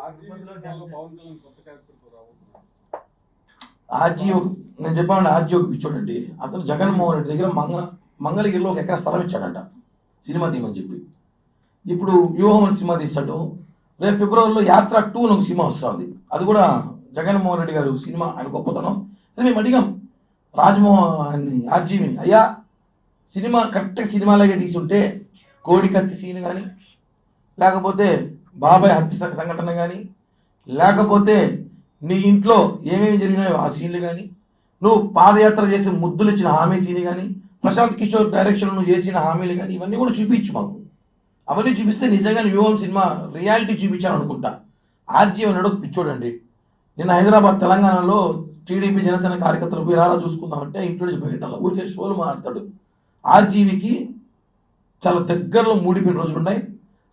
RG నేను చెప్పాను, RG ఒక పిచ్చోడండి. అతను జగన్మోహన్ రెడ్డి దగ్గర మంగళగిరిలో ఒక ఎకరా స్థలం ఇచ్చాడంట సినిమా తీయమని చెప్పి. ఇప్పుడు వ్యూహం సినిమా తీస్తాడు. రేపు ఫిబ్రవరిలో యాత్ర 2 ఒక సినిమా వస్తుంది. అది కూడా జగన్మోహన్ రెడ్డి గారు సినిమా, ఆయన గొప్పతనం. మేము అడిగాం రాజ్మోహన్ ఆర్జీవిని, అయ్యా సినిమా కరెక్ట్గా సినిమాలాగే తీసుంటే కోడి కత్తి సీన్ కానీ, లేకపోతే బాబాయ్ హత్య సంఘటన కానీ, లేకపోతే నీ ఇంట్లో ఏమేమి జరిగినాయో ఆ సీన్లు కానీ, నువ్వు పాదయాత్ర చేసి ముద్దులు ఇచ్చిన హామీ సీన్ కానీ, ప్రశాంత్ కిషోర్ డైరెక్షన్ నువ్వు చేసిన హామీలు కానీ, ఇవన్నీ కూడా చూపించు మాకు. అవన్నీ చూపిస్తే నిజంగా వ్యూహం సినిమా రియాలిటీ చూపించాను అనుకుంటా. ఆర్జీ అన్నాడు పిచ్చోడండి. నిన్న హైదరాబాద్ తెలంగాణలో టీడీపీ జనసేన కార్యకర్తలు పోయి రారా చూసుకుందామంటే ఇంట్లో నుంచి బయట ఊరికే షోలు మాట్లాడతాడు. ఆర్జీవికి చాలా దగ్గరలో మూడిపోయిన రోజులు ఉన్నాయి.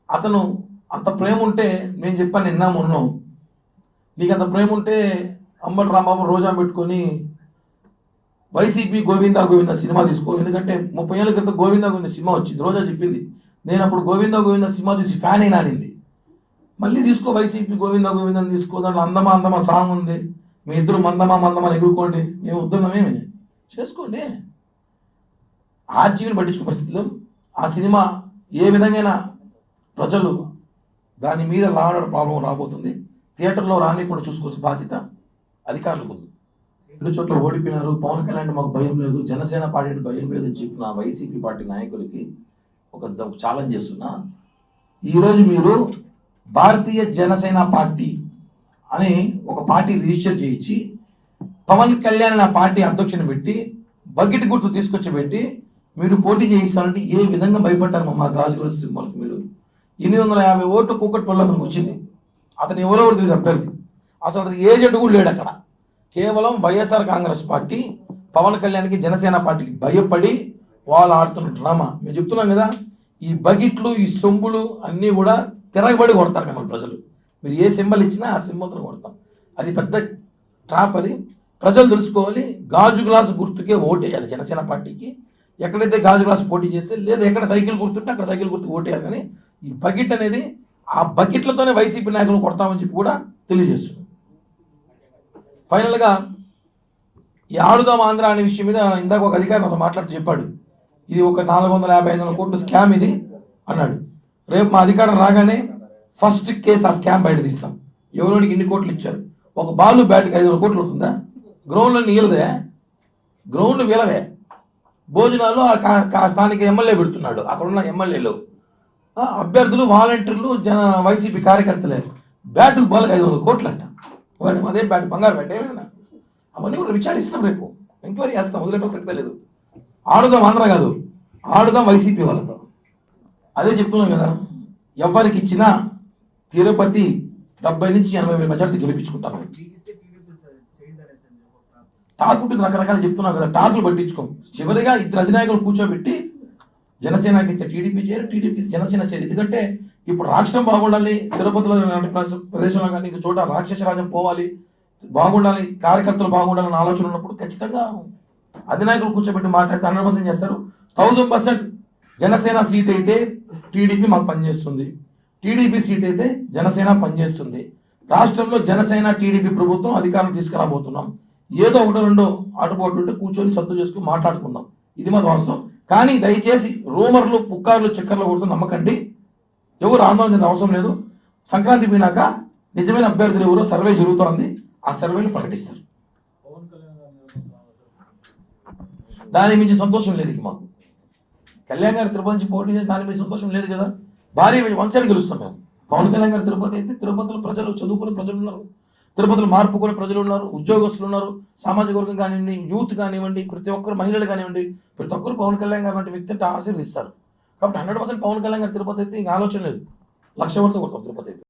అతను అంత ప్రేమ ఉంటే నేను చెప్పాను నిన్న మొన్న, నీకు అంత ప్రేమ ఉంటే అంబటి రాంబాబు రోజా పెట్టుకొని వైసీపీ గోవిందా గోవిందా సినిమా తీసుకో. ఎందుకంటే 30 ఏళ్ళ క్రితం గోవిందా గోవిందా సినిమా వచ్చింది, రోజా చెప్పింది. నేను అప్పుడు గోవిందా గోవిందా సినిమా చూసి ఫ్యాన్ అయినా అనింది. మళ్ళీ తీసుకో వైసీపీ గోవిందా గోవిందా తీసుకో, దాంట్లో అందమా అందమా సాంగ్ ఉంది, మీ ఇద్దరు మందమా మందమా ఎగురుకోండి, మేము ఉద్యమమేమి చేసుకోండి. ఆర్జీవిని పట్టించుకునే పరిస్థితుల్లో ఆ సినిమా ఏ విధంగా ప్రజలు దాని మీద లాగడం ప్రాబ్లం రాబోతుంది. థియేటర్లో రానికుండా చూసుకోవాల్సిన బాధ్యత అధికారులకు ఉంది. 2 చోట్ల ఓడిపోయినారు. పవన్ కళ్యాణ్ మాకు భయం లేదు, జనసేన పార్టీ భయం లేదని చెప్పిన వైసీపీ పార్టీ నాయకులకి ఒక ఛాలెంజ్ చేస్తున్నా. ఈరోజు మీరు భారతీయ జనసేన పార్టీ అని ఒక పార్టీ రిజిస్టర్ చేయించి పవన్ కళ్యాణ్ ఆ పార్టీ అధ్యక్షుని పెట్టి బకెట్ గుర్తు తీసుకొచ్చి పెట్టి మీరు పోటీ చేయిస్తారంటే ఏ విధంగా భయపడ్డారు మా గాజుల సింబల్కి? మీరు 850 ఓట్లు కూకట్పల్లి అతనికి వచ్చింది. అతను ఎవరెవరు తెలియదు అభ్యర్థి, అసలు అతను ఏజెంట్ కూడా లేడు అక్కడ. కేవలం వైఎస్ఆర్ కాంగ్రెస్ పార్టీ పవన్ కళ్యాణ్కి జనసేన పార్టీకి భయపడి వాళ్ళు ఆడుతున్న డ్రామా. మేము చెప్తున్నాం కదా, ఈ బకెట్లు ఈ సొంబులు అన్నీ కూడా తిరగబడి కొడతారు మిమ్మల్ని ప్రజలు. మీరు ఏ సింబల్ ఇచ్చినా ఆ సింబల్తో కొడతాం. అది పెద్ద ట్రాప్. అది ప్రజలు తెలుసుకోవాలి. గాజు గ్లాసు గుర్తుకే ఓటేయాలి జనసేన పార్టీకి. ఎక్కడైతే గాజు గ్లాసు పోటీ చేస్తే, లేదా ఎక్కడ సైకిల్ గుర్తుంటే అక్కడ సైకిల్ గుర్తుకు ఓటేయాలి. కానీ ఈ బకెట్ అనేది ఆ బకెట్లతోనే వైసీపీ నాయకులు కొడతామని చెప్పి కూడా తెలియజేస్తుంది. ఫైనల్గా ఈ ఆడుదాం ఆంధ్ర అనే విషయం మీద ఇందాక ఒక అధికారి నాతో మాట్లాడుతూ చెప్పాడు, ఇది ఒక 450-500 కోట్ల స్కామ్ ఇది అన్నాడు. రేపు మా అధికారం రాగానే ఫస్ట్ కేసు ఆ స్కామ్ బయట తీస్తాం. ఎవరికి ఇన్ని కోట్లు ఇచ్చారు? ఒక బాలు బ్యాట్కి 500 కోట్లు అవుతుందా? గ్రౌండ్లో నీళ్ళదే, గ్రౌండ్ వీలవే. భోజనాల్లో స్థానిక ఎమ్మెల్యే పెడుతున్నాడు. అక్కడున్న ఎమ్మెల్యేలు అభ్యర్థులు వాలంటీర్లు వైసీపీ కార్యకర్తలే. బ్యాటు బాల్కి 500 కోట్లు అంట. అదే బ్యాట్ బంగారు బ్యాట్ ఏమైనా? అవన్నీ కూడా విచారిస్తాం, రేపు ఎంక్వైరీ చేస్తాం, వదిలే ప్రసక్తే లేదు. ఆడుదాం ఆంధ్ర కాదు, ఆడుదాం వైసీపీ వాళ్ళతో. అదే చెప్తున్నాం కదా, ఎవరికి ఇచ్చినా తిరుపతి 70 నుంచి 80 మెజార్టీ గెలిపించుకుంటాం. టాక్ ఉంటుంది, రకరకాలు చెప్తున్నాం కదా, టాకులు పట్టించుకోం. చివరిగా 2 అధినాయకులు కూర్చోబెట్టి జనసేనకి ఇస్తే టీడీపీ చేయాలి, టీడీపీ జనసేన చేయాలి. ఎందుకంటే ఇప్పుడు రాష్ట్రం బాగుండాలి, తిరుపతిలో ప్రదేశంలో కానీ ఇంక చోట రాక్షస రాజ్యం పోవాలి, బాగుండాలి, కార్యకర్తలు బాగుండాలని ఆలోచన ఉన్నప్పుడు ఖచ్చితంగా అధినాయకులు కూర్చోబెట్టి మాట్లాడితే 100% చేస్తారు. 1000% జనసేన సీట్ అయితే టీడీపీ మాకు పనిచేస్తుంది, టీడీపీ సీట్ అయితే జనసేన పనిచేస్తుంది. రాష్ట్రంలో జనసేన టీడీపీ ప్రభుత్వం అధికారం తీసుకురాబోతున్నాం. ఏదో 1-2 ఆటుపోట్లు ఉంటే కూర్చొని సర్దు చేసుకుని మాట్లాడుకుందాం. ఇది మాది వాస్తవం. కానీ దయచేసి రూమర్లు, పుక్కార్లు, చక్కర్లు కొడుతూ నమ్మకండి. ఎవరు ఆందోళన చెందిన అవసరం లేదు. సంక్రాంతి పోయినాక నిజమైన అభ్యర్థులు ఎవరో సర్వే జరుగుతోంది, ఆ సర్వేలు ప్రకటిస్తారు. దాని మించి సంతోషం లేదు మాకు. కళ్యాణ్ గారు తిరుపతి నుంచి పోటీ చేసి దాని మీద సంతోషం లేదు కదా. భారీ 1 సైడ్ గెలుస్తాం మేము. పవన్ కళ్యాణ్ గారు తిరుపతి అయితే తిరుపతిలో ప్రజలు చదువుకునే ప్రజలు ఉన్నారు, తిరుపతిలో మార్పుకునే ప్రజలు ఉన్నారు, ఉద్యోగస్తులు ఉన్నారు, సామాజిక వర్గం కానివ్వండి, యూత్ కానివ్వండి, ప్రతి ఒక్కరు మహిళలు కానివ్వండి, ప్రతి ఒక్కరు పవన్ కళ్యాణ్ గారు వంటి వ్యక్తి అంటే ఆశీర్వదిస్తారు. కాబట్టి 100% పవన్ కళ్యాణ్ గారు తిరుపతి అయితే ఇంకా ఆలోచన లేదు. 1,00,000 ఓట్లతో కొడతాం తిరుపతి అయితే.